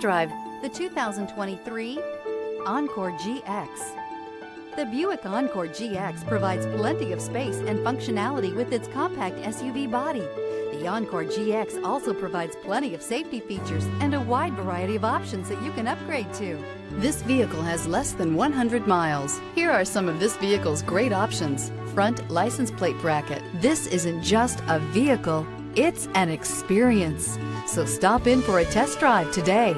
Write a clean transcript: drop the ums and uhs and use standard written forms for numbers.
Drive the 2023 Encore GX. The Buick Encore GX provides plenty of space and functionality with its compact SUV body. The Encore GX also provides plenty of safety features and a wide variety of options that you can upgrade to. This vehicle has less than 100 miles. Here are some of this vehicle's great options. Front license plate bracket. This isn't just a vehicle, it's an experience. So stop in for a test drive today.